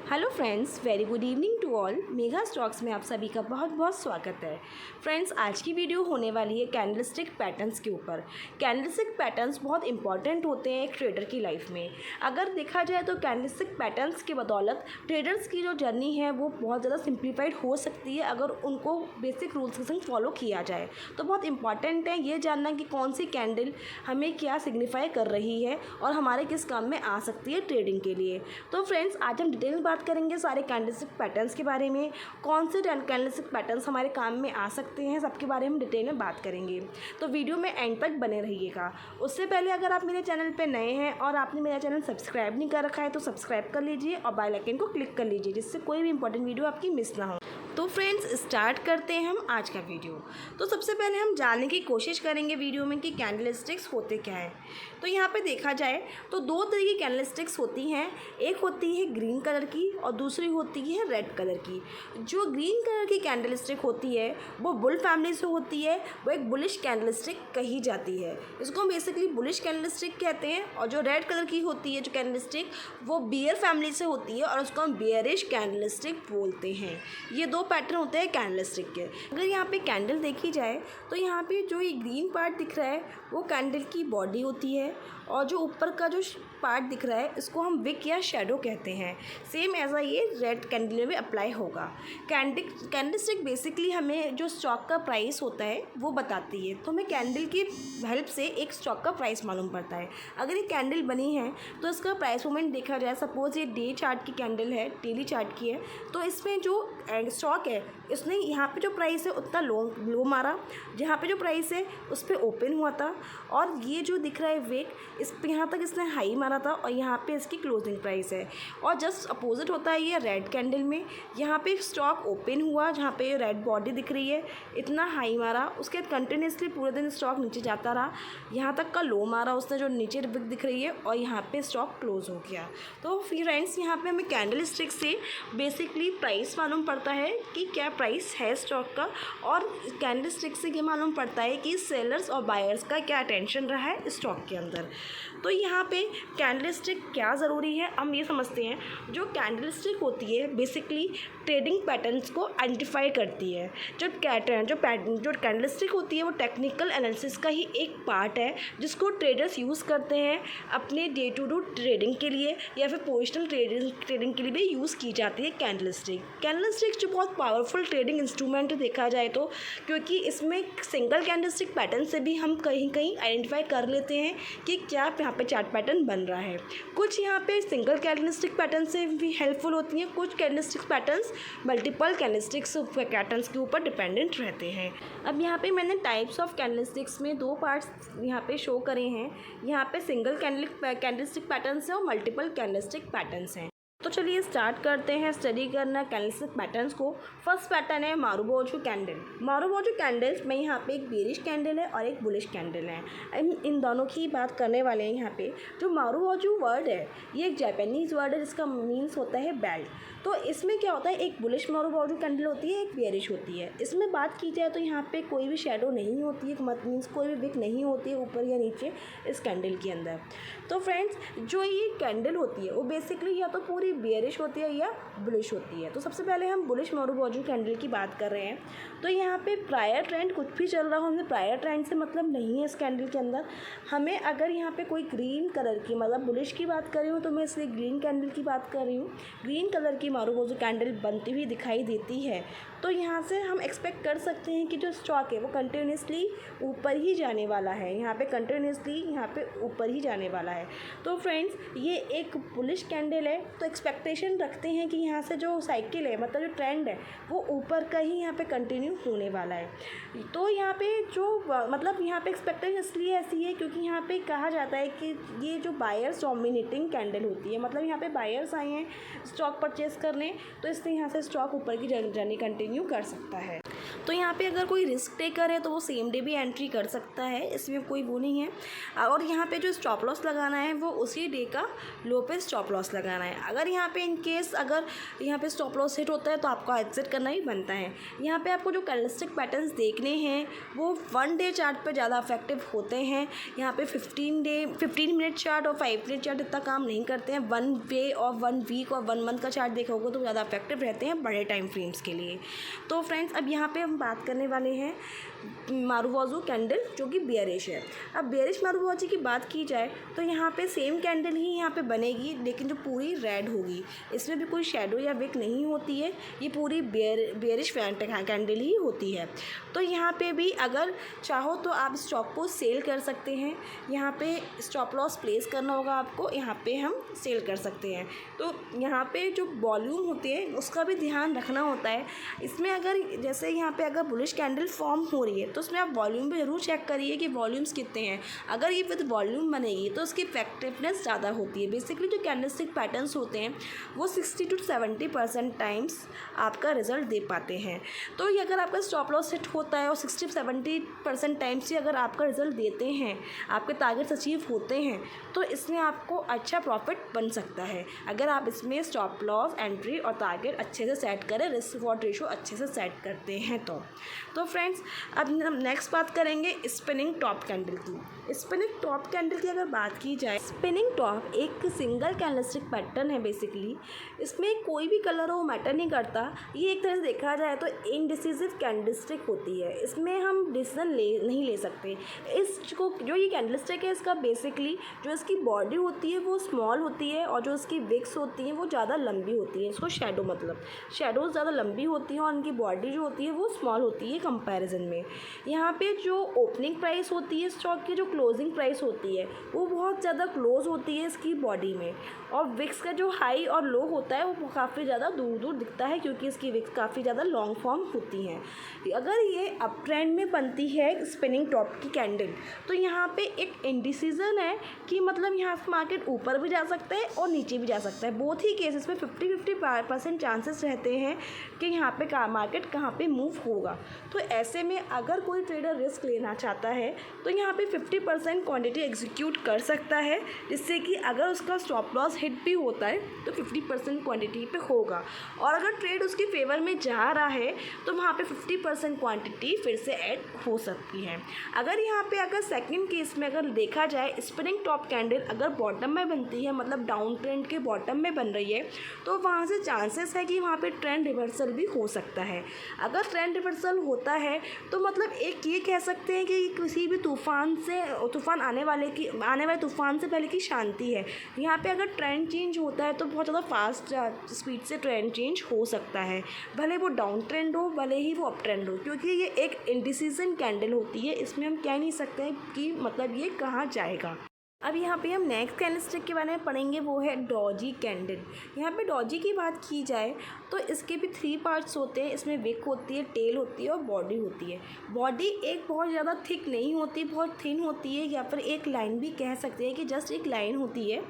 Hello friends, very good evening to all. Mega stocks में आप सभी का बहुत बहुत स्वागत है। फ्रेंड्स, आज की वीडियो होने वाली है कैंडलस्टिक पैटर्न्स के ऊपर। कैंडलस्टिक पैटर्न्स बहुत इंपॉर्टेंट होते हैं एक ट्रेडर की लाइफ में। अगर देखा जाए तो कैंडलस्टिक पैटर्न्स की बदौलत ट्रेडर्स की जो जर्नी है वो बहुत ज़्यादा सिंप्लीफाइड हो सकती है अगर उनको बेसिक रूल्स के संग फॉलो किया जाए। तो बहुत इंपॉर्टेंट है ये जानना कि कौन सी कैंडल हमें क्या सिग्निफाई कर रही है और हमारे किस काम में आ सकती है ट्रेडिंग के लिए। तो फ्रेंड्स, आज हम डिटेल में बात करेंगे सारे कैंडलस्टिक पैटर्न्स के बारे में। कौन से कैंडलस्टिक पैटर्न्स हमारे काम में आ सकते हैं, सबके बारे में डिटेल में बात करेंगे। तो वीडियो में एंड तक बने रहिएगा। उससे पहले अगर आप मेरे चैनल पे नए हैं और आपने मेरा चैनल सब्सक्राइब नहीं कर रखा है तो सब्सक्राइब कर लीजिए और बेल आइकन को क्लिक कर लीजिए, जिससे कोई भी इंपॉर्टेंट वीडियो आपकी मिस ना हो। तो फ्रेंड्स, स्टार्ट करते हैं हम आज का वीडियो। तो सबसे पहले हम जानने की कोशिश करेंगे वीडियो में कि कैंडलस्टिक्स होते क्या है। तो यहाँ पे देखा जाए तो दो तरह की कैंडलस्टिक्स होती हैं। एक होती है ग्रीन कलर की और दूसरी होती है रेड कलर की। जो ग्रीन कलर की कैंडलस्टिक होती है वो बुल फैमिली से होती है, वो एक बुलिश कैंडलस्टिक कही जाती है। इसको हम बेसिकली बुलिश कैंडलस्टिक कहते हैं। और जो रेड कलर की होती है जो कैंडलस्टिक, वो बियर फैमिली से होती है और उसको हम बियरिश कैंडलस्टिक बोलते हैं। ये दो पैटर्न होते हैं कैंडलस्टिक के। अगर यहाँ पे कैंडल देखी जाए तो यहाँ पे जो ये ग्रीन पार्ट दिख रहा है वो कैंडल की बॉडी होती है और जो ऊपर का जो पार्ट दिख रहा है इसको हम विक या शेडो कहते हैं। सेम ऐसा ये रेड कैंडल में अप्लाई होगा। कैंडलस्टिक बेसिकली हमें जो स्टॉक का प्राइस होता है वो बताती है। तो हमें कैंडल की हेल्प से एक स्टॉक का प्राइस मालूम पड़ता है। अगर ये कैंडल बनी है तो इसका प्राइस मूवमेंट देखा जाए, सपोज ये डे चार्ट की कैंडल है, डेली चार्ट की है, तो इसमें जो स्टॉक है इसने यहाँ पे जो प्राइस है उतना लो मारा, जहाँ पे जो प्राइस है उस पर ओपन हुआ था। और ये जो दिख रहा है विक, इस पे यहाँ तक इसने हाई मारा था और यहाँ पे इसकी क्लोजिंग प्राइस है। और जस्ट अपोजिट होता है ये रेड कैंडल में। यहाँ पे स्टॉक ओपन हुआ, जहाँ पे रेड बॉडी दिख रही है, इतना हाई मारा, उसके बाद कंटिन्यूसली पूरे दिन स्टॉक नीचे जाता रहा, यहाँ तक का लो मारा उसने जो नीचे विक दिख रही है, और यहाँ पे स्टॉक क्लोज हो गया। तो फ्रेंड्स, यहाँ पे हमें कैंडल स्टिक से बेसिकली प्राइस मालूम पड़ता है कि क्या प्राइस है स्टॉक का, और कैंडल स्टिक से ये मालूम पड़ता है कि सेलर्स और बायर्स का क्या अटेंशन रहा है स्टॉक के अंदर। तो यहाँ पे कैंडल स्टिक क्या ज़रूरी है हम ये समझते हैं। जो कैंडल स्टिक होती है बेसिकली ट्रेडिंग पैटर्न्स को आइडेंटिफाई करती है। जो कैंडल स्टिक होती है वो टेक्निकल एनालिसिस का ही एक पार्ट है, जिसको ट्रेडर्स यूज़ करते हैं अपने डे टू डे ट्रेडिंग के लिए या फिर पोजिशनल ट्रेडिंग के लिए भी यूज़ की जाती है कैंडल स्टिक। कैंडल स्टिक जो बहुत पावरफुल ट्रेडिंग इंस्ट्रूमेंट देखा जाए तो, क्योंकि इसमें सिंगल कैंडल स्टिक पैटर्न से भी हम कहीं कहीं आइडेंटिफाई कर लेते हैं कि क्या यहाँ पे चार्ट पैटर्न बन रहा है। कुछ यहाँ पे सिंगल कैंडलस्टिक पैटर्न से भी हेल्पफुल होती हैं, कुछ candlestick patterns multiple candlesticks patterns के ऊपर डिपेंडेंट रहते हैं। अब यहाँ पे मैंने टाइप्स ऑफ कैंडलस्टिक्स में दो पार्ट्स यहाँ पे शो करे हैं। यहाँ पे सिंगल कैंडलस्टिक पैटर्न्स हैं और मल्टीपल कैंडलस्टिक पैटर्न्स हैं। तो चलिए स्टार्ट करते हैं स्टडी करना कैंडलस्टिक पैटर्न्स को। फर्स्ट पैटर्न है मारुबोजू कैंडल। मारुबोजू कैंडल्स में यहाँ पे एक बेरिश कैंडल है और एक बुलिश कैंडल है। इन दोनों की बात करने वाले हैं। यहाँ पे जो मारुबोजू वर्ड है ये एक जापानीज़ वर्ड है जिसका मीन्स होता है बेल्ट। तो इसमें क्या होता है, एक बुलिश मारुबोजू कैंडल होती है, एक बेरिश होती है। इसमें बात की जाए तो यहाँ पे कोई भी शेडो नहीं होती है, मत मीन्स कोई भी विक नहीं होती है ऊपर या नीचे इस कैंडल के अंदर। तो फ्रेंड्स, जो ये कैंडल होती है वो बेसिकली या तो पूरी बेयरिश होती है या बुलिश होती है। तो सबसे पहले हम बुलिश मारुबोजू कैंडल की बात कर रहे हैं। तो यहाँ पे प्रायर ट्रेंड कुछ भी चल रहा हो, हमें प्रायर ट्रेंड से मतलब नहीं है इस कैंडल के अंदर। हमें अगर यहाँ पे कोई ग्रीन कलर की मतलब बुलिश की बात कर रही हूँ तो मैं इसलिए ग्रीन कैंडल की बात कर रही हूँ। ग्रीन कलर की मारुबोजू कैंडल बनती हुई दिखाई देती है तो यहाँ से हम एक्सपेक्ट कर सकते हैं कि जो स्टॉक है वो कंटिन्यूसली ऊपर ही जाने वाला है। यहाँ पे कंटिन्यूसली यहाँ पे ऊपर ही जाने वाला है। तो फ्रेंड्स, ये एक बुलिश कैंडल है तो एक्सपेक्टेशन रखते हैं कि यहाँ से जो साइकिल है मतलब जो ट्रेंड है वो ऊपर का ही यहाँ पे कंटिन्यू होने वाला है। तो यहाँ पे जो मतलब यहाँ पे एक्सपेक्टेशन इसलिए ऐसी है क्योंकि यहाँ पे कहा जाता है कि ये जो बायर्स डोमिनेटिंग कैंडल होती है, मतलब यहाँ पे बायर्स आए हैं स्टॉक परचेज करने, तो इसलिए यहाँ से स्टॉक ऊपर की जर्नी कंटिन्यू कर सकता है। तो यहाँ पे अगर कोई रिस्क टेकर है तो वो सेम डे भी एंट्री कर सकता है, इसमें कोई वो नहीं है। और यहाँ पे जो स्टॉप लॉस लगाना है वो उसी डे का लो पे स्टॉप लॉस लगाना है। अगर अगर यहाँ पे इन केस अगर यहाँ पे स्टॉप लॉस हिट होता है तो आपको एग्जिट करना ही बनता है। यहाँ पे आपको जो कैंडलस्टिक पैटर्न्स देखने हैं वो 1 डे चार्ट पे ज़्यादा इफेक्टिव होते हैं। यहाँ पे 15 मिनट चार्ट और 5 मिनट चार्ट इतना काम नहीं करते हैं। 1 डे और 1 वीक और 1 मंथ का चार्ट देखोगे तो ज़्यादा इफेक्टिव रहते हैं बड़े टाइम फ्रेम्स के लिए। तो फ्रेंड्स अब यहाँ पे हम बात करने वाले हैं मारुवोज़ू कैंडल जो कि बेयरिश है। अब बेयरिश मारुवोज़ू की बात की जाए तो यहाँ पे सेम कैंडल ही यहाँ पे बनेगी, लेकिन जो पूरी रेड होगी, इसमें भी कोई शेडो या विक नहीं होती है, ये पूरी बेयरिश कैंडल ही होती है। तो यहाँ पे भी अगर चाहो तो आप स्टॉक को सेल कर सकते हैं। यहाँ पे स्टॉप लॉस प्लेस करना होगा आपको, यहाँ पे हम सेल कर सकते हैं। तो यहाँ पे जो वॉल्यूम होते हैं उसका भी ध्यान रखना होता है। इसमें अगर जैसे यहाँ पे अगर बुलिश कैंडल फॉर्म हो रही है तो उसमें आप वॉल्यूम भी ज़रूर चेक करिए कि वॉल्यूम्स कितने हैं। अगर ये विद वॉल्यूम बनेगी तो उसकी इफेक्टिवनेस ज़्यादा होती है। बेसिकली जो कैंडलस्टिक पैटर्न्स होते हैं वो 60 to 70% टाइम्स आपका रिजल्ट दे पाते हैं। तो ये अगर आपका स्टॉप लॉस हिट होता है और 60-70% टाइम्स ही अगर आपका रिजल्ट देते हैं, आपके टारगेट्स अचीव होते हैं, तो इसमें आपको अच्छा प्रॉफिट बन सकता है अगर आप इसमें स्टॉप लॉस, एंट्री और टारगेट अच्छे से सेट करें, रिस्क रिवॉर्ड रेशो अच्छे से सेट करते हैं। तो फ्रेंड्स अब हम नेक्स्ट बात करेंगे स्पिनिंग टॉप कैंडल की। स्पिनिंग टॉप कैंडल की अगर बात की जाए, स्पिनिंग टॉप एक सिंगल कैंडलस्टिक पैटर्न है। बेसिकली इसमें कोई भी कलर हो मैटर नहीं करता। ये एक तरह से देखा जाए तो इनडिसिसिव कैंडलस्टिक होती है। इसमें हम डिसीजन नहीं ले सकते। इसको जो ये कैंडलस्टिक है इसका बेसिकली जो इसकी बॉडी होती है वो स्मॉल होती है और जो इसकी विक्स होती हैं वो ज़्यादा लंबी होती है। इसको शेडो मतलब शेडोज़ ज़्यादा लंबी होती हैं और उनकी बॉडी जो होती है वो स्मॉल होती है कंपैरिजन में। यहाँ पे जो ओपनिंग प्राइस होती है स्टॉक की, जो क्लोजिंग प्राइस होती है वो बहुत ज़्यादा क्लोज होती है इसकी बॉडी में, और विक्स का जो हाई और लो होता है वो काफ़ी ज़्यादा दूर दूर दिखता है क्योंकि इसकी विक्स काफ़ी ज़्यादा लॉन्ग फॉर्म होती हैं। अगर ये अप ट्रेंड में बनती है स्पिनिंग टॉप की कैंडल तो यहाँ पे एक इंडिसीजन है कि मतलब यहाँ से मार्केट ऊपर भी जा सकता है और नीचे भी जा सकता है। बोथ ही केसेस में 50-50% चांसेस रहते हैं कि यहाँ पे मार्केट कहाँ पे मूव होगा। तो ऐसे में अगर कोई ट्रेडर रिस्क लेना चाहता है तो यहाँ पे 50% क्वांटिटी एग्जीक्यूट कर सकता है, जिससे कि अगर उसका स्टॉप लॉस हिट भी होता है तो 50% क्वांटिटी पे होगा, और अगर ट्रेड उसके फेवर में जा रहा है तो वहाँ पे 50% क्वांटिटी फिर से ऐड हो सकती है। अगर यहाँ पे अगर सेकंड केस में अगर देखा जाए स्पिनिंग टॉप कैंडल अगर बॉटम में बनती है, मतलब डाउन ट्रेंड के बॉटम में बन रही है, तो वहाँ से चांसेस है कि वहाँ पे ट्रेंड रिवर्सल भी हो सकता है। अगर ट्रेंड रिवर्सल होता है तो मतलब एक ये कह सकते हैं कि किसी भी तूफ़ान आने वाले तूफ़ान से पहले की शांति है। यहाँ पे अगर ट्रेंड चेंज होता है तो बहुत ज़्यादा फास्ट स्पीड से ट्रेंड चेंज हो सकता है, भले वो डाउन ट्रेंड हो भले ही वो अप ट्रेंड हो, क्योंकि ये एक इंडिसीजन कैंडल होती है। इसमें हम कह नहीं सकते कि मतलब ये कहाँ जाएगा। अब यहाँ पे हम नेक्स्ट कैंडलस्टिक के बारे में पढ़ेंगे, वो है डॉजी कैंडल। यहाँ पे डॉजी की बात की जाए तो इसके भी 3 पार्ट्स होते हैं। इसमें विक होती है, टेल होती है और बॉडी होती है। बॉडी एक बहुत ज़्यादा थिक नहीं होती, बहुत थिन होती है, या फिर एक लाइन भी कह सकते हैं कि जस्ट एक लाइन होती है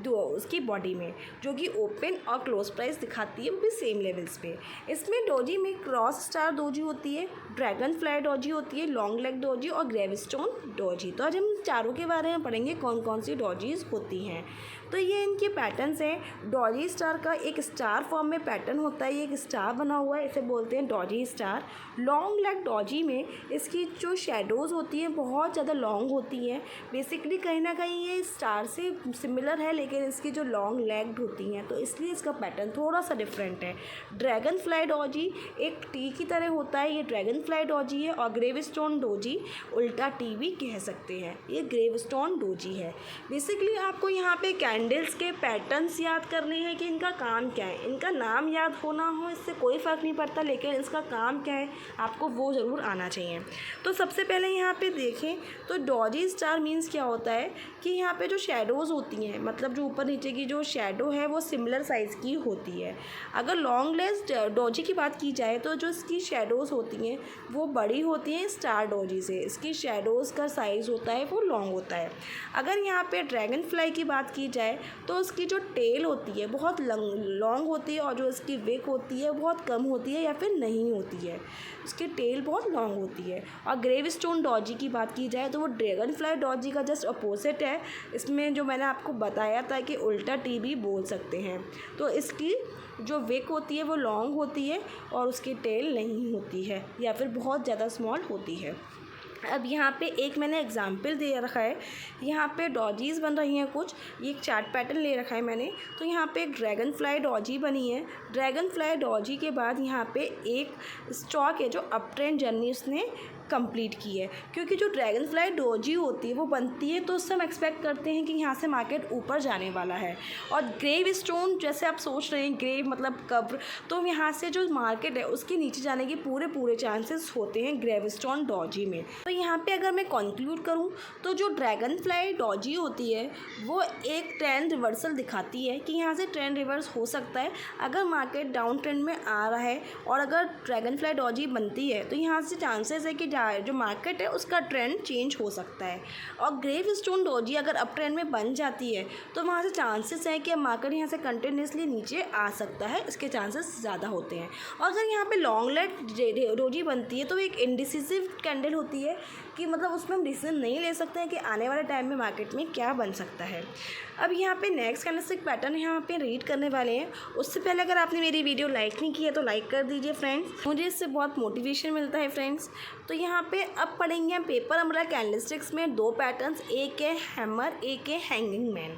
उसकी बॉडी में, जो कि ओपन और क्लोज प्राइस दिखाती है, वो भी सेम लेवल्स पे। इसमें डॉजी में क्रॉस स्टार डॉजी होती है, ड्रैगन फ्लाई डॉजी होती है, लॉन्ग लेग डॉजी और ग्रेविस्टोन डॉजी। तो आज हम चारों के बारे में पढ़ेंगे कौन कौन सी डॉजीज़ होती हैं। तो ये इनके पैटर्न्स हैं। डॉजी स्टार का एक स्टार फॉर्म में पैटर्न होता है, ये एक स्टार बना हुआ है, इसे बोलते हैं Doge star. Long leg Doge में इसकी जो शेडोज़ होती हैं बहुत ज़्यादा लॉन्ग होती हैं। बेसिकली कहीं ना कहीं ये स्टार से सिमिलर है, लेकिन इसकी जो लॉन्ग लेग्ड होती हैं तो इसलिए इसका पैटर्न थोड़ा सा डिफरेंट है। ड्रैगन फ्लाई डॉजी एक टी की तरह होता है, ये ड्रैगन फ्लाई डॉजी है। और ग्रेवस्टोन डॉजी उल्टा टी भी कह सकते हैं, ये ग्रेवस्टोन डॉजी है। बेसिकली आपको यहाँ पे कैंडल्स के पैटर्न्स याद करने हैं कि इनका काम क्या है। इनका नाम याद होना हो इससे कोई फ़र्क नहीं पड़ता, लेकिन इसका काम क्या है आपको वो ज़रूर आना चाहिए। तो सबसे पहले यहाँ पे देखें तो डॉजी स्टार मीन्स क्या होता है कि यहाँ पे जो शेडोज़ होती हैं, मतलब जो ऊपर नीचे की जो शेडो है वो सिमिलर साइज़ की होती है। अगर लॉन्ग लेग डॉजी की बात की जाए तो जो इसकी शेडोज़ होती हैं वो बड़ी होती हैं स्टार डॉजी से, इसकी शेडोज़ का साइज़ होता है वो लॉन्ग होता है। अगर यहाँ पे ड्रैगन फ्लाई की बात की जाए है तो उसकी जो टेल होती है बहुत लॉन्ग होती है और जो उसकी विक होती है बहुत कम होती है या फिर नहीं होती है, उसकी टेल बहुत लॉन्ग होती है। और ग्रेवस्टोन डॉजी की बात की जाए तो वो ड्रैगन फ्लाई डॉजी का जस्ट अपोजिट है। इसमें जो मैंने आपको बताया था कि उल्टा टी भी बोल सकते हैं। तो इसकी जो विक होती है वो लॉन्ग होती है और उसकी टेल नहीं होती है या फिर बहुत ज़्यादा स्मॉल होती है। अब यहाँ पे एक मैंने एग्जाम्पल दे रखा है, यहाँ पे डॉजीज़ बन रही हैं कुछ, ये एक चार्ट पैटर्न ले रखा है मैंने। तो यहाँ पे एक ड्रैगन फ्लाई डॉजी बनी है। ड्रैगन फ्लाई डॉजी के बाद यहाँ पे एक स्टॉक है जो अप ट्रेंड जर्नी उसने कंप्लीट की है, क्योंकि जो ड्रैगन फ्लाई डॉजी होती है वो बनती है तो उससे हम एक्सपेक्ट करते हैं कि यहाँ से मार्केट ऊपर जाने वाला है। और ग्रेव स्टोन जैसे आप सोच रहे हैं, ग्रेव मतलब कब्र, तो यहाँ से जो मार्केट है उसके नीचे जाने के पूरे चांसेस होते हैं ग्रेव स्टोन डॉजी में। तो यहाँ पे अगर मैं कंक्लूड करूँ तो जो ड्रैगन फ्लाई डॉजी होती है वो एक ट्रेंड रिवर्सल दिखाती है कि यहाँ से ट्रेंड रिवर्स हो सकता है अगर मार्केट डाउन ट्रेंड में आ रहा है। और अगर ड्रैगन फ्लाई डॉजी बनती है तो यहाँ से चांसेस है कि जो मार्केट है उसका ट्रेंड चेंज हो सकता है। और ग्रेव स्टोन डॉजी अगर अप ट्रेंड में बन जाती है तो वहाँ से चांसेस है कि मार्केट यहाँ से कंटिन्यूसली नीचे आ सकता है, इसके चांसेस ज़्यादा होते हैं। और अगर यहाँ पे लॉन्ग लेग डॉजी बनती है तो एक इंडिसिसिव कैंडल होती है कि मतलब उसमें हम डिसीजन नहीं ले सकते हैं कि आने वाले टाइम में मार्केट में क्या बन सकता है। अब यहाँ पे नेक्स्ट कैंडलस्टिक पैटर्न यहाँ पे रीड करने वाले हैं। उससे पहले अगर आपने मेरी वीडियो लाइक नहीं की है तो लाइक कर दीजिए फ्रेंड्स, मुझे इससे बहुत मोटिवेशन मिलता है फ्रेंड्स। तो यहाँ पे अब पढ़ेंगे हम पेपर अम्ब्रेला कैंडलस्टिक्स में दो पैटर्न्स, एक है हैमर, एक है हैंगिंग मैन।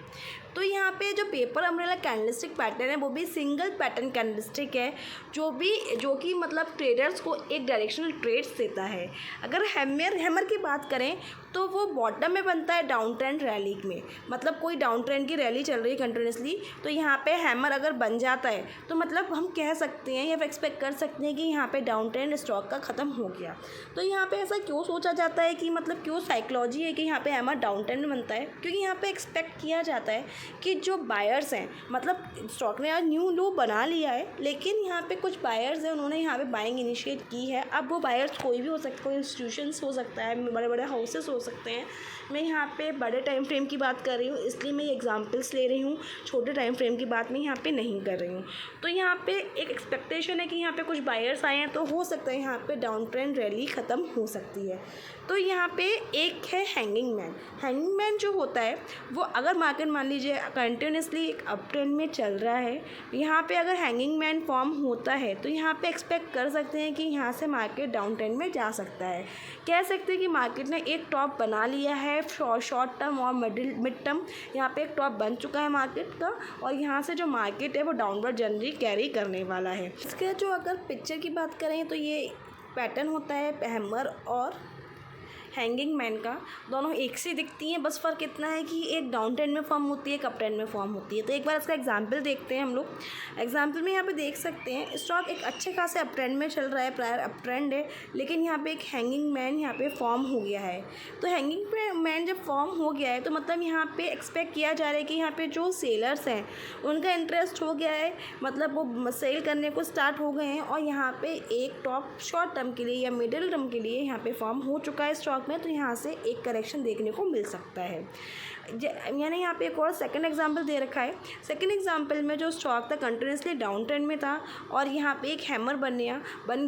तो यहाँ पे जो पेपर अम्ब्रेला कैंडलस्टिक पैटर्न है वो भी सिंगल पैटर्न कैंडलस्टिक है जो कि मतलब ट्रेडर्स को एक डायरेक्शनल ट्रेड्स देता है। अगर हैमर की बात करें तो वो बॉटम में बनता है डाउन ट्रेंड रैली में, मतलब कोई डाउन ट्रेंड की रैली चल रही है कंटिन्यूसली, तो यहाँ पे हैमर अगर बन जाता है तो मतलब हम कह सकते हैं या एक्सपेक्ट कर सकते हैं कि यहाँ पे डाउन ट्रेंड स्टॉक का ख़त्म हो गया। तो यहाँ पे ऐसा क्यों सोचा जाता है कि मतलब क्यों साइकोलॉजी है कि यहाँ पे हैमर डाउन ट्रेंड में बनता है, क्योंकि यहाँ पे एक्सपेक्ट किया जाता है कि जो बायर्स हैं, मतलब स्टॉक ने आज न्यू लो बना लिया है लेकिन यहाँ पे कुछ बायर्स हैं, उन्होंने यहाँ पे बाइंग इनिशिएट की है। अब वो बायर्स कोई भी हो सकता है, कोई इंस्टीट्यूशंस हो सकता है, बड़े बड़े हाउसेस हो सकते हैं। मैं यहाँ पे बड़े टाइम फ्रेम की बात कर रही हूँ इसलिए मैं ये एग्जांपल्स ले रही हूँ, छोटे टाइम फ्रेम की बात मैं यहाँ पे नहीं कर रही हूँ। तो यहाँ पे एक एक्सपेक्टेशन है कि यहाँ पे कुछ बायर्स आए हैं तो हो सकता है यहाँ पे डाउन ट्रेंड रैली ख़त्म हो सकती है। तो यहाँ पे एक है हैंगिंग मैन। हैंगिंग मैन जो होता है वो अगर मार्केट मान लीजिए कंटिन्यूसली एक अप ट्रेंड में चल रहा है, यहाँ पे अगर हैंगिंग मैन फॉर्म होता है तो यहाँ पे एक्सपेक्ट कर सकते हैं कि यहाँ से मार्केट डाउन ट्रेंड में जा सकता है। कह सकते हैं कि मार्केट ने एक टॉप बना लिया है शॉर्ट टर्म और मिड टर्म, यहाँ पे एक टॉप बन चुका है मार्केट का और यहाँ से जो मार्केट है वो डाउनवर्ड जर्नी कैरी करने वाला है। इसके जो अगर पिक्चर की बात करें तो ये पैटर्न होता है हैमर और हैंगिंग मैन का, दोनों एक से दिखती हैं, बस फ़र्क इतना है कि एक डाउन ट्रेंड में फॉर्म होती है, एक अप ट्रेंड में फॉर्म होती है। तो एक बार इसका एग्जांपल देखते हैं हम लोग। एग्जांपल में यहाँ पे देख सकते हैं स्टॉक एक अच्छे खासे अप ट्रेंड में चल रहा है, प्रायर अप ट्रेंड है, लेकिन यहाँ पे एक हैंगिंग मैन यहाँ पे फॉर्म हो गया है। तो हैंगिंग मैन जब फॉर्म हो गया है तो मतलब यहाँ पे एक्सपेक्ट किया जा रहा है कि यहाँ पे जो सेलर्स हैं उनका इंटरेस्ट हो गया है, मतलब वो सेल करने को स्टार्ट हो गए हैं और यहाँ पे एक टॉप शॉर्ट टर्म के लिए या मिडिल टर्म के लिए यहाँ पे फॉर्म हो चुका है स्टॉक में। तो यहाँ से एक करेक्शन देखने को मिल सकता है। मैंने यहाँ पे एक और सेकंड एग्जांपल दे रखा है। सेकंड एग्जांपल में जो स्टॉक था कंटिन्यूसली डाउन ट्रेंड में था और यहाँ पे एक हैमर बन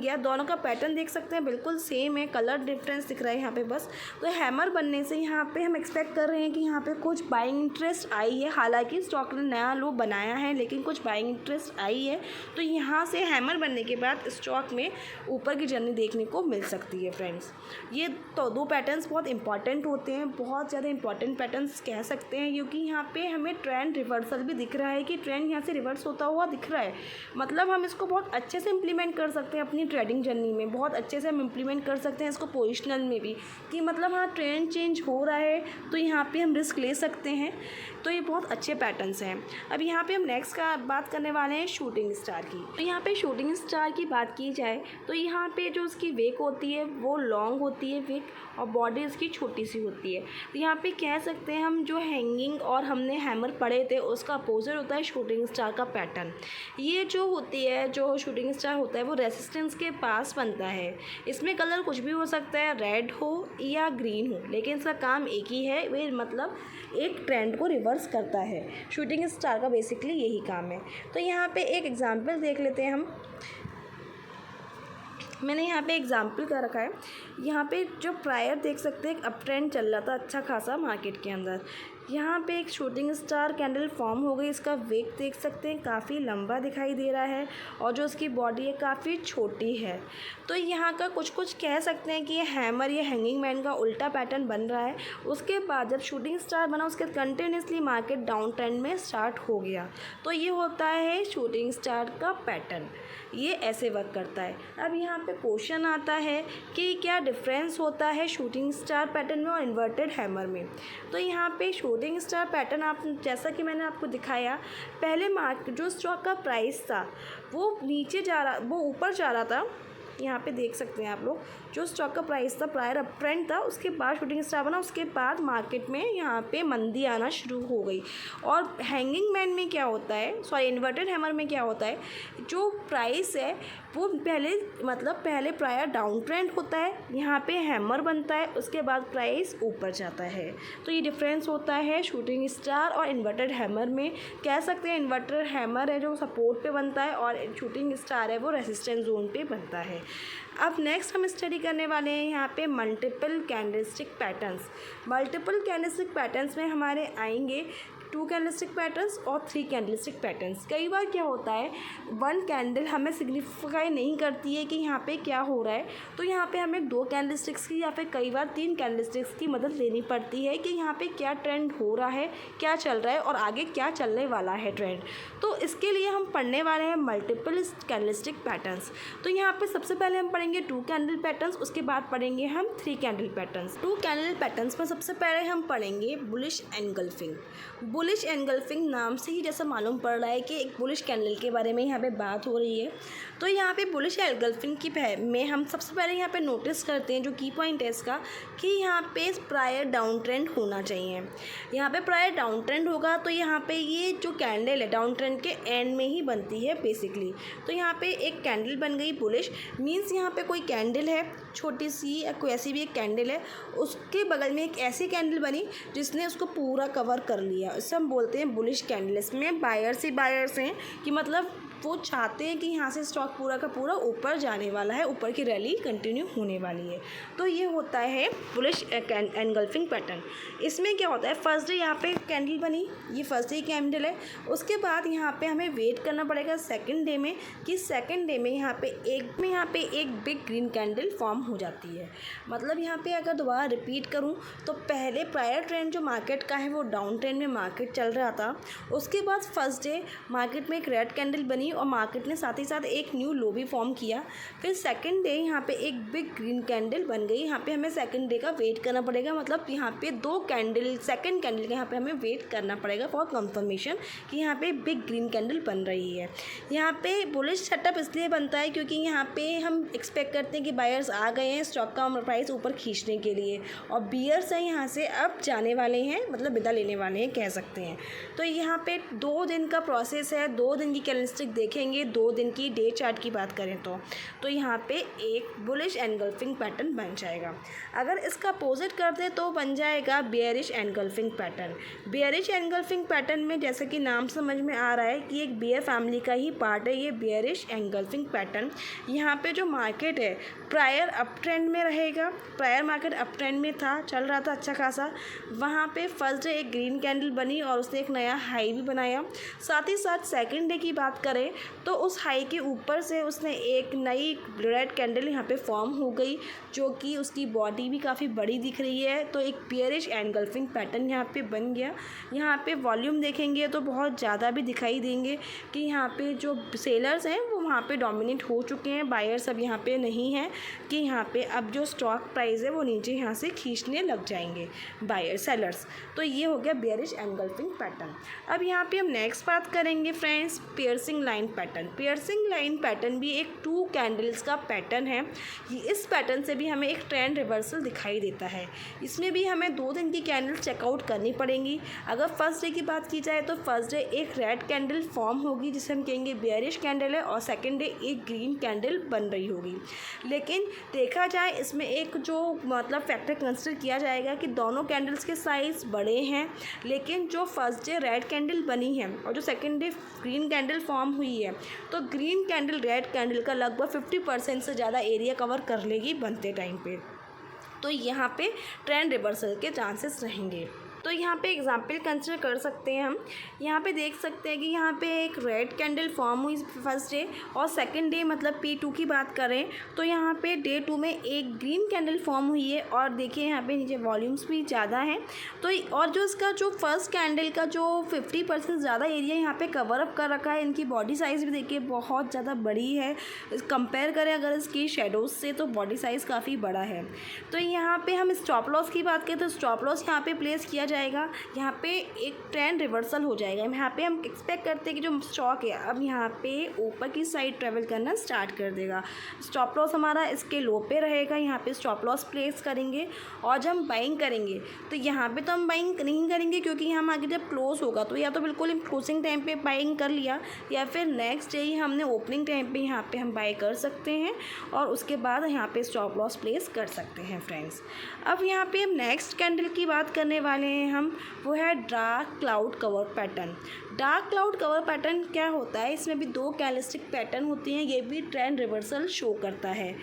गया। दोनों का पैटर्न देख सकते हैं बिल्कुल सेम है, कलर डिफरेंस दिख रहा है यहाँ पे बस। तो हैमर बनने से यहाँ पे हम एक्सपेक्ट कर रहे हैं कि यहाँ पे कुछ बाइंग इंटरेस्ट आई है, हालांकि स्टॉक ने नया लो बनाया है लेकिन कुछ बाइंग इंटरेस्ट आई है। तो यहाँ से हैमर बनने के बाद स्टॉक में ऊपर की जर्नी देखने को मिल सकती है फ्रेंड्स। ये तो दो पैटर्न्स बहुत इंपॉर्टेंट होते हैं, बहुत ज़्यादा इंपॉर्टेंट पैटर्न्स कह सकते हैं, क्योंकि यहाँ पे हमें ट्रेंड रिवर्सल भी दिख रहा है कि ट्रेंड यहाँ से रिवर्स होता हुआ दिख रहा है। मतलब हम इसको बहुत अच्छे से इम्प्लीमेंट कर सकते हैं अपनी ट्रेडिंग जर्नी में, बहुत अच्छे से हम इम्प्लीमेंट कर सकते हैं इसको पोजिशनल में भी कि मतलब हाँ ट्रेंड चेंज हो रहा है तो यहाँ पे हम रिस्क ले सकते हैं। तो ये बहुत अच्छे पैटर्न्स हैं। अब यहाँ पे हम नेक्स्ट का बात करने वाले हैं शूटिंग स्टार की। तो यहाँ पे शूटिंग स्टार की बात की जाए तो यहाँ पे जो उसकी वेक होती है वो लॉन्ग होती है विक और बॉडी इसकी छोटी सी होती है। तो यहाँ पे कह सकते हैं हम हम जो हैंगिंग और हमने हैमर पढ़े थे उसका अपोजिट होता है शूटिंग स्टार का पैटर्न। ये जो होती है, जो शूटिंग स्टार होता है वो रेसिस्टेंस के पास बनता है। इसमें कलर कुछ भी हो सकता है, रेड हो या ग्रीन हो, लेकिन इसका काम एक ही है, वे मतलब एक ट्रेंड को रिवर्स करता है। शूटिंग स्टार का बेसिकली यही काम है। तो यहाँ पे एक एग्जांपल देख लेते हैं हम। मैंने यहाँ पे एग्जाम्पल कर रखा है। यहाँ पे जो प्रायर देख सकते हैं, एक अप ट्रेंड चल रहा था अच्छा खासा मार्केट के अंदर। यहाँ पे एक शूटिंग स्टार कैंडल फॉर्म हो गई। इसका वेग देख सकते हैं काफ़ी लंबा दिखाई दे रहा है और जो उसकी बॉडी है काफ़ी छोटी है। तो यहाँ का कुछ कह सकते हैं कि ये हैमर या हैंगिंग मैन का उल्टा पैटर्न बन रहा है। उसके बाद जब शूटिंग स्टार बना उसके कंटिन्यूसली मार्केट डाउन ट्रेंड में स्टार्ट हो गया। तो ये होता है शूटिंग स्टार का पैटर्न, ये ऐसे वर्क करता है। अब यहाँ पे क्वेश्चन आता है कि क्या डिफरेंस होता है शूटिंग स्टार पैटर्न में और इन्वर्टेड हैमर में। तो यहाँ पे शूटिंग स्टार पैटर्न, आप जैसा कि मैंने आपको दिखाया, पहले जो स्टॉक का प्राइस था वो नीचे जा रहा, वो ऊपर जा रहा था। यहाँ पे देख सकते हैं आप लोग, जो स्टॉक का प्राइस था प्रायर अप ट्रेंड था, उसके बाद शूटिंग स्टार बना, उसके बाद मार्केट में यहाँ पे मंदी आना शुरू हो गई। और हैंगिंग मैन में क्या होता है, सॉरी इन्वर्टेड हैमर में क्या होता है, जो प्राइस है वो पहले प्रायर डाउन ट्रेंड होता है, यहाँ पे हैमर बनता है, उसके बाद प्राइस ऊपर जाता है। तो ये डिफरेंस होता है शूटिंग स्टार और इन्वर्टेड हैमर में। कह सकते हैं इन्वर्टेड हैमर है जो सपोर्ट पे बनता है और शूटिंग स्टार है वो रेसिस्टेंस जोन पे बनता है। अब नेक्स्ट हम स्टडी करने वाले हैं यहाँ पे multiple candlestick patterns. Multiple candlestick patterns में हमारे आएंगे 2 कैंडलस्टिक पैटर्न्स और 3 कैंडलस्टिक पैटर्न्स। कई बार क्या होता है, 1 कैंडल हमें सिग्निफाई नहीं करती है कि यहाँ पे क्या हो रहा है, तो यहाँ पे हमें 2 कैंडलस्टिक्स की या फिर कई बार 3 कैंडलस्टिक्स की मदद लेनी पड़ती है कि यहाँ पे क्या ट्रेंड हो रहा है, क्या चल रहा है और आगे क्या चलने वाला है ट्रेंड। तो इसके लिए हम पढ़ने वाले हैं मल्टीपल कैंडलस्टिक पैटर्न्स। तो यहाँ पे सबसे पहले हम पढ़ेंगे 2 कैंडल पैटर्न्स, उसके बाद पढ़ेंगे हम 3 कैंडल पैटर्न्स। 2 कैंडल पैटर्न्स में सबसे पहले हम पढ़ेंगे बुलिश एनगल्फिंग। बुलिश एनगल्फिंग नाम से ही जैसा मालूम पड़ रहा है कि एक बुलिश कैंडल के बारे में यहाँ पे बात हो रही है। तो यहाँ पे बुलिश एनगल्फिंग की में हम सबसे पहले यहाँ पे नोटिस करते हैं, जो की पॉइंट है इसका, कि यहाँ पे प्रायर डाउन ट्रेंड होना चाहिए। यहाँ पे प्रायर डाउन ट्रेंड होगा तो यहाँ पे ये जो कैंडल है डाउन ट्रेंड के एंड में ही बनती है बेसिकली। तो यहाँ पे एक कैंडल बन गई बुलिश, मीन्स यहाँ पे कोई कैंडल है छोटी सी या कोई ऐसी भी एक कैंडल है, उसके बगल में एक ऐसी कैंडल बनी जिसने उसको पूरा कवर कर लिया। इससे हम बोलते हैं बुलिश कैंडल। इसमें बायर्स ही बायर्स हैं कि मतलब वो चाहते हैं कि यहाँ से स्टॉक पूरा का पूरा ऊपर जाने वाला है, ऊपर की रैली कंटिन्यू होने वाली है। तो ये होता है बुलिश एनगल्फिंग पैटर्न। इसमें क्या होता है, फर्स्ट डे यहाँ पे कैंडल बनी, ये फर्स्ट डे कैंडल है। उसके बाद यहाँ पे हमें वेट करना पड़ेगा सेकंड डे में कि सेकंड डे में यहाँ पे एक बिग ग्रीन कैंडल फॉर्म हो जाती है। मतलब यहाँ पे अगर दोबारा रिपीट करूँ तो पहले प्रायर ट्रेंड जो मार्केट का है वो डाउन ट्रेंड में मार्केट चल रहा था। उसके बाद फर्स्ट डे मार्केट में एक रेड कैंडल बनी और मार्केट ने साथ ही साथ एक न्यू लो भी फॉर्म किया। फिर सेकंड डे यहाँ पे एक बिग ग्रीन कैंडल बन गई। यहाँ पे हमें सेकंड डे का वेट करना पड़ेगा, मतलब यहाँ पे 2 कैंडल, सेकंड कैंडल का यहाँ पे हमें वेट करना पड़ेगा फॉर कंफर्मेशन कि यहाँ पे बिग ग्रीन कैंडल बन रही है। यहाँ पे बुलिश सेटअप इसलिए बनता है क्योंकि यहाँ पे हम एक्सपेक्ट करते हैं कि बायर्स आ गए हैं स्टॉक का प्राइस ऊपर खींचने के लिए और बियर्स हैं यहाँ से अब जाने वाले हैं, मतलब विदा लेने वाले हैं कह सकते हैं। तो यहाँ पे 2 दिन का प्रोसेस है, 2 दिन की कैंडलस्टिक देखेंगे, 2 दिन की डे चार्ट की बात करें तो यहाँ पे एक बुलिश एनगल्फिंग पैटर्न बन जाएगा। अगर इसका अपोजिट कर दे तो बन जाएगा bearish engulfing pattern. Bearish engulfing pattern में जैसे कि नाम समझ में आ रहा है कि एक बियर फैमिली का ही पार्ट है ये बेयरिश एनगल्फिंग पैटर्न। यहाँ पे जो मार्केट है प्रायर अप ट्रेंड में रहेगा, प्रायर मार्केट अप ट्रेंड में था, चल रहा था अच्छा खासा। वहाँ पे फर्स्ट डे एक ग्रीन कैंडल बनी और उसने एक नया हाई भी बनाया। साथ ही साथ सेकंड डे की बात करें तो उस हाई के ऊपर से उसने एक नई रेड कैंडल यहाँ पे फॉर्म हो गई, जो कि उसकी बॉडी भी काफ़ी बड़ी दिख रही है। तो एक बेयरिश एनगल्फिंग पैटर्न यहाँ पे बन गया। यहाँ पे वॉल्यूम देखेंगे तो बहुत ज़्यादा भी दिखाई देंगे कि यहाँ पे जो सेलर्स हैं वो वहाँ पे डोमिनेट हो चुके हैं, बायर्स अब यहाँ पे नहीं है कि यहाँ पे अब जो स्टॉक प्राइस है वो नीचे यहाँ से खींचने लग जाएंगे बायर सेलर्स। तो ये हो गया बेयरिश एनगल्फिंग पैटर्न। अब यहाँ पे हम नेक्स्ट बात करेंगे friends piercing line pattern. Piercing line pattern भी एक 2 कैंडल्स का पैटर्न है। इस पैटर्न से भी हमें एक ट्रेंड रिवर्सल दिखाई देता है। इसमें भी हमें 2 दिन की कैंडल चेकआउट करनी पड़ेंगी। अगर फर्स्ट डे की बात की जाए तो फर्स्ट डे एक रेड कैंडल फॉर्म होगी जिसे हम कहेंगे बेयरिश कैंडल है, और सेकेंड डे एक ग्रीन कैंडल बन रही होगी। लेकिन देखा जाए इसमें एक जो मतलब फैक्टर कंसिडर किया जाएगा कि दोनों कैंडल्स के साइज़ बड़े हैं, लेकिन जो फर्स्ट डे रेड कैंडल बनी है और जो second day green candle form हुई है, तो ग्रीन कैंडल रेड कैंडल का लगभग 50% से ज़्यादा एरिया कवर कर लेगी बनते टाइम पे। तो यहाँ पे ट्रेंड रिवर्सल के चांसेस रहेंगे। तो यहाँ पे एग्जाम्पल कंसिडर कर सकते हैं हम। यहाँ पे देख सकते हैं कि यहाँ पे एक रेड कैंडल फॉर्म हुई फर्स्ट डे, और सेकंड डे मतलब P2 की बात करें तो यहाँ पे डे 2 में एक ग्रीन कैंडल फॉर्म हुई है, और देखिए यहाँ पे नीचे वॉल्यूम्स भी ज़्यादा हैं। तो और जो इसका जो फर्स्ट कैंडल का जो 50% ज़्यादा एरिया यहाँ पे कवर अप कर रखा है, इनकी बॉडी साइज़ भी देखिए बहुत ज़्यादा बड़ी है। कंपेयर करें अगर इसकी शेडोज़ से तो बॉडी साइज़ काफ़ी बड़ा है। तो यहाँ पर हम स्टॉप लॉस की बात करें तो स्टॉप लॉस यहाँ पर प्लेस किया जाएगा। यहाँ पे एक ट्रेंड रिवर्सल हो जाएगा। यहाँ पे हम एक्सपेक्ट करते हैं कि जो स्टॉक है अब यहाँ पे ऊपर की साइड ट्रेवल करना स्टार्ट कर देगा। स्टॉप लॉस हमारा इसके लो पे रहेगा, यहाँ पे स्टॉप लॉस प्लेस करेंगे। और जब हम बाइंग करेंगे तो यहाँ पे तो हम बाइंग नहीं करेंगे, क्योंकि हम आगे जब क्लोज होगा तो या तो बिल्कुल हम क्लोजिंग टाइम पे बाइंग कर लिया, या फिर नेक्स्ट डे ही हमने ओपनिंग टाइम पे यहाँ पे हम बाई कर सकते हैं, और उसके बाद यहाँ पे स्टॉप लॉस प्लेस कर सकते हैं फ्रेंड्स। अब यहाँ पे हम नेक्स्ट कैंडल की बात करने वाले हैं हम, वो है dark cloud cover pattern. Dark cloud cover pattern क्या होता है, इसमें भी 2 कैंडलस्टिक पैटर्न होती हैं। ये भी ट्रेंड रिवर्सल शो करता है।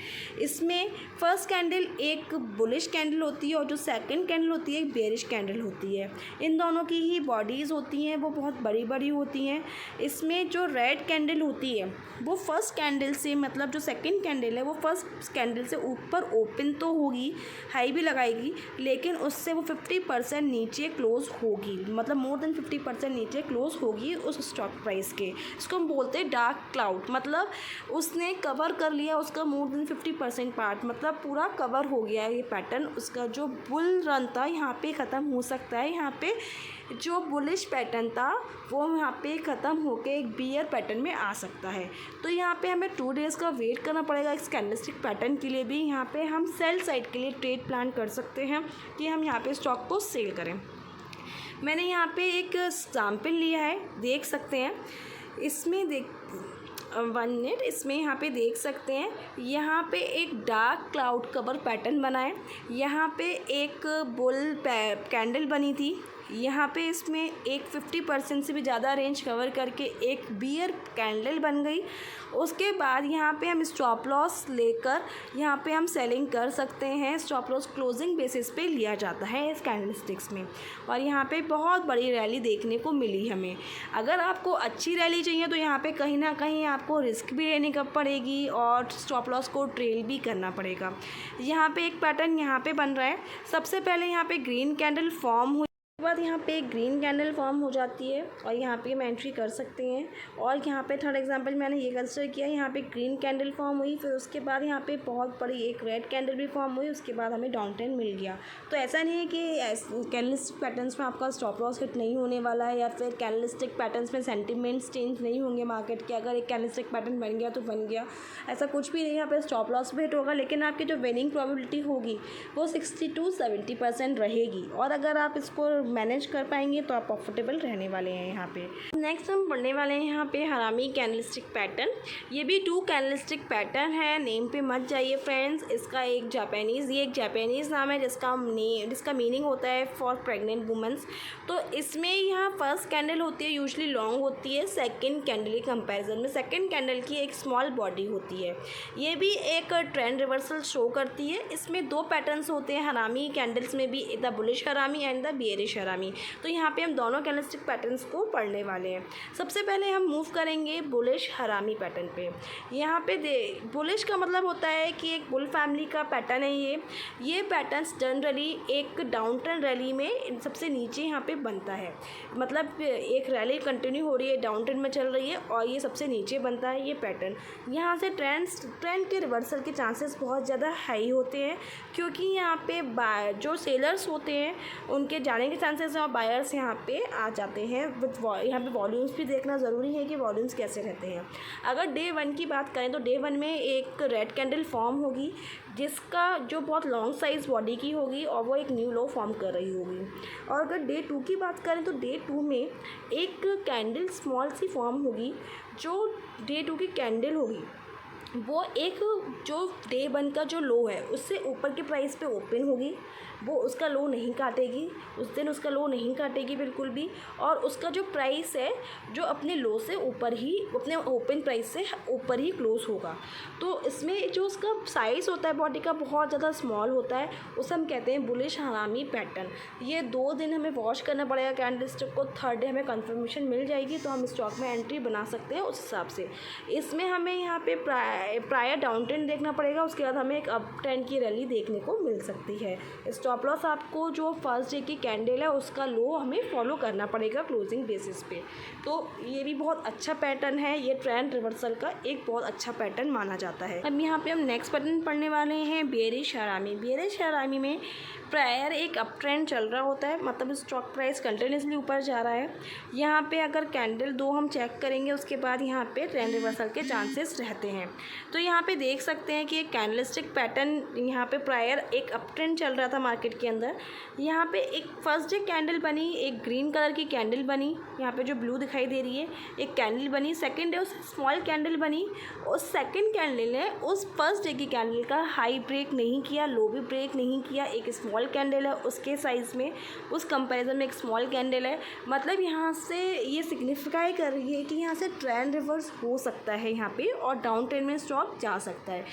इसमें फर्स्ट कैंडल एक बुलिश कैंडल होती है, और जो सेकंड कैंडल होती है एक बेयरिश कैंडल होती है। इन दोनों की ही बॉडीज़ होती हैं वो बहुत बड़ी बड़ी होती हैं। इसमें जो रेड कैंडल होती है वो फर्स्ट कैंडल से मतलब जो सेकंड कैंडल है वो फर्स्ट कैंडल से ऊपर ओपन तो होगी, हाई भी लगाएगी, लेकिन उससे वो 50% नीचे क्लोज होगी, मतलब मोर देन 50% नीचे क्लोज होगी उस स्टॉक प्राइस के। इसको हम बोलते हैं डार्क क्लाउड, मतलब उसने कवर कर लिया उसका मोर देन 50% पार्ट, मतलब पूरा कवर हो गया है ये पैटर्न। उसका जो बुल रन था यहाँ पे ख़त्म हो सकता है। यहाँ पे जो बुलिश पैटर्न था वो यहाँ पे ख़त्म होके एक बियर पैटर्न में आ सकता है। तो यहाँ पे हमें 2 डेज़ का वेट करना पड़ेगा इस कैंडलस्टिक पैटर्न के लिए भी। यहाँ पे हम सेल साइड के लिए ट्रेड प्लान कर सकते हैं कि हम यहाँ पे स्टॉक को सेल करें। मैंने यहाँ पे एक एग्जाम्पल लिया है, देख सकते हैं। इसमें 1 मिनट, इसमें यहाँ पे देख सकते हैं, यहाँ पे एक डार्क क्लाउड कवर पैटर्न बना है। यहाँ पे एक बुल कैंडल बनी थी, यहाँ पे इसमें एक 50% से भी ज़्यादा रेंज कवर करके एक बियर कैंडल बन गई। उसके बाद यहाँ पे हम स्टॉप लॉस लेकर यहाँ पे हम सेलिंग कर सकते हैं। स्टॉप लॉस क्लोजिंग बेसिस पे लिया जाता है इस कैंडलस्टिक्स में, और यहाँ पे बहुत बड़ी रैली देखने को मिली हमें। अगर आपको अच्छी रैली चाहिए तो यहाँ पे कहीं ना कहीं आपको रिस्क भी लेने का पड़ेगी और स्टॉप लॉस को ट्रेल भी करना पड़ेगा। यहाँ पे एक पैटर्न यहाँ पे बन रहा है। सबसे पहले यहाँ पे ग्रीन कैंडल फॉर्म हुई, उसके बाद यहाँ पे ग्रीन कैंडल फॉर्म हो जाती है और यहाँ पे हम एंट्री कर सकते हैं। और यहाँ पे थर्ड एग्जांपल मैंने ये कंसिडर किया, यहाँ पे ग्रीन कैंडल फॉर्म हुई, फिर उसके बाद यहाँ पे बहुत बड़ी एक रेड कैंडल भी फॉर्म हुई, उसके बाद हमें डाउन ट्रेंड मिल गया। तो ऐसा नहीं है कि कैंडलस्टिक पैटर्न्स में आपका स्टॉप लॉस हिट नहीं होने वाला है, या फिर कैंडलस्टिक पैटर्न्स में सेंटिमेंट्स चेंज नहीं होंगे मार्केट के। अगर एक कैंडलस्टिक पैटर्न बन गया तो बन गया, ऐसा कुछ भी नहीं। यहाँ पर स्टॉप लॉस भी हिट होगा, लेकिन आपकी जो विनिंग प्रोबेबिलिटी होगी वो 60 to 70% रहेगी। और अगर आप इसको मैनेज कर पाएंगे तो आप प्रॉफिटेबल रहने वाले हैं। यहाँ पे नेक्स्ट हम पढ़ने वाले हैं यहाँ पे हरामी कैंडलस्टिक पैटर्न। ये भी 2 कैंडलस्टिक पैटर्न है, नेम पे मत जाइए फ्रेंड्स। इसका एक जापानीज़ नाम है जिसका मीनिंग होता है फॉर प्रेग्नेंट वुमेंस। तो इसमें यहाँ फर्स्ट कैंडल होती है यूजली लॉन्ग होती है सेकेंड कैंडल के कंपेरिजन में। सेकेंड कैंडल की एक स्मॉल बॉडी होती है। ये भी एक ट्रेंड रिवर्सल शो करती है। इसमें 2 पैटर्न्स होते हैं हरामी कैंडल्स में भी, द बुलिश हरामी एंड द बियरिश हरामी। तो यहाँ पे हम दोनों कैंडलस्टिक पैटर्न्स को पढ़ने वाले हैं। सबसे पहले हम मूव करेंगे बुलिश हरामी पैटर्न पे। यहाँ पे बुलिश का मतलब होता है कि एक बुल फैमिली का पैटर्न है ये पैटर्न्स जनरली एक डाउन ट्रेंड रैली में सबसे नीचे यहाँ पे बनता है। मतलब एक रैली कंटिन्यू हो रही है, डाउन ट्रेंड में चल रही है और ये सबसे नीचे बनता है ये पैटर्न। यहाँ से ट्रेंड के रिवर्सल के चांसेस बहुत ज़्यादा हाई होते हैं, क्योंकि यहाँ पे जो सेलर्स होते हैं उनके जाने के चांसेस हैं और बायर्स यहाँ पे आ जाते हैं। यहाँ पे वॉल्यूम्स भी देखना ज़रूरी है कि वॉल्यूम्स कैसे रहते हैं। अगर डे 1 की बात करें तो डे 1 में एक रेड कैंडल फॉर्म होगी जिसका जो बहुत लॉन्ग साइज बॉडी की होगी और वो एक न्यू लो फॉर्म कर रही होगी। और अगर डे 2 की बात करें तो डे 2 में एक कैंडल स्मॉल सी फॉर्म होगी। जो डे 2 की कैंडल होगी वो एक जो डे 1 का जो लो है उससे ऊपर के प्राइस पे ओपन होगी। वो उसका लो नहीं काटेगी, उस दिन उसका लो नहीं काटेगी बिल्कुल भी। और उसका जो प्राइस है जो अपने लो से ऊपर ही, अपने ओपन प्राइस से ऊपर ही क्लोज होगा। तो इसमें जो उसका साइज़ होता है बॉडी का बहुत ज़्यादा स्मॉल होता है, उसे हम कहते हैं बुलिश हरामी पैटर्न। ये 2 दिन हमें वॉच करना पड़ेगा कैंडलस्टिक को। थर्ड डे हमें कंफर्मेशन मिल जाएगी तो हम स्टॉक में एंट्री बना सकते हैं उस हिसाब से। इसमें हमें यहाँ पे प्रायर डाउन ट्रेंड देखना पड़ेगा, उसके बाद हमें एक अप ट्रेंड की रैली देखने को मिल सकती है। स्टॉप लॉस आपको जो फर्स्ट डे की कैंडल है उसका लो हमें फॉलो करना पड़ेगा क्लोजिंग बेसिस पे। तो ये भी बहुत अच्छा पैटर्न है, ये ट्रेंड रिवर्सल का एक बहुत अच्छा पैटर्न माना जाता है। अब यहाँ पे हम नेक्स्ट पैटर्न पढ़ने वाले हैं बेयरिश हरामी। बेयरिश हरामी में प्रायर एक अप ट्रेंड चल रहा होता है, मतलब स्टॉक प्राइस कंटिन्यूसली ऊपर जा रहा है। यहाँ पे अगर कैंडल 2 हम चेक करेंगे उसके बाद यहाँ पे ट्रेंड रिवर्सल के चांसेस रहते हैं। तो यहाँ पे देख सकते हैं कि एक कैंडलस्टिक पैटर्न, यहाँ पे प्रायर एक अप ट्रेंड चल रहा था मार्केट के अंदर। यहाँ पे एक फर्स्ट डे कैंडल बनी, एक ग्रीन कलर की कैंडल बनी, यहाँ पे जो ब्लू दिखाई दे रही है एक कैंडल बनी। सेकेंड डे उस स्मॉल कैंडल बनी। उस सेकेंड कैंडल ने उस फर्स्ट डे की कैंडल का हाई ब्रेक नहीं किया, लो भी ब्रेक नहीं किया। एक स्मॉल कैंडल है उसके साइज़ में, उस कंपैरिजन में एक स्मॉल कैंडल है। मतलब यहाँ से ये सिग्निफाई कर रही है कि यहाँ से ट्रेंड रिवर्स हो सकता है यहाँ पे और डाउन ट्रेंड में स्टॉक जा सकता है।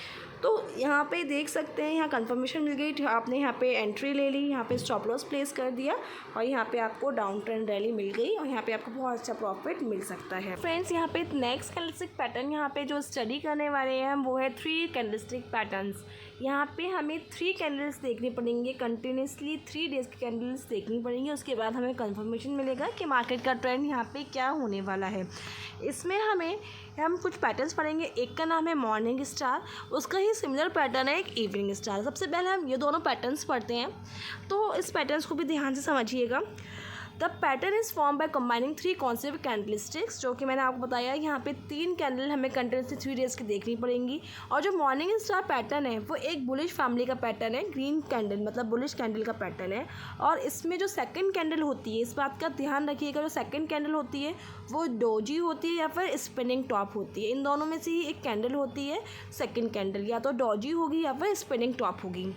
तो यहाँ पे देख सकते हैं यहाँ कंफर्मेशन मिल गई, आपने यहाँ पे एंट्री ले ली, यहाँ पे स्टॉप लॉस प्लेस कर दिया और यहाँ पे आपको डाउन ट्रेंड रैली मिल गई और यहाँ पे आपको बहुत अच्छा प्रॉफिट मिल सकता है। फ्रेंड्स, यहाँ पे नेक्स्ट कैंडलस्टिक पैटर्न यहाँ पे जो स्टडी करने वाले हैं वो है 3 कैंडलस्टिक पैटर्न्स। यहाँ पे हमें 3 कैंडल्स देखनी पड़ेंगे, कंटिन्यूसली 3 डेज़ की कैंडल्स देखनी पड़ेंगी। उसके बाद हमें कंफर्मेशन मिलेगा कि मार्केट का ट्रेंड यहाँ पे क्या होने वाला है। इसमें हम कुछ पैटर्न्स पढ़ेंगे। एक का नाम है मॉर्निंग स्टार, उसका ही सिमिलर पैटर्न है एक इवनिंग स्टार। सबसे पहले हम ये दोनों पैटर्न्स पढ़ते हैं, तो इस पैटर्न्स को भी ध्यान से समझिएगा। The pattern is form by combining 3 concept candlesticks, जो कि मैंने आपको बताया यहाँ पे 3 कैंडल हमें कंटिन्यूसली 3 डेज़ की देखनी पड़ेंगी। और जो मॉर्निंग स्टार पैटर्न है वो एक बुलिश फैमिली का पैटर्न है, ग्रीन कैंडल मतलब बुलिश कैंडल का पैटर्न है। और इसमें जो सेकंड कैंडल होती है, इस बात का ध्यान रखिएगा, जो सेकंड कैंडल होती है वो डोजी होती है या फिर स्पिनिंग टॉप होती है। इन दोनों में से ही एक कैंडल होती है सेकंड कैंडल, या तो डोजी होगी या फिर स्पिनिंग टॉप होगी।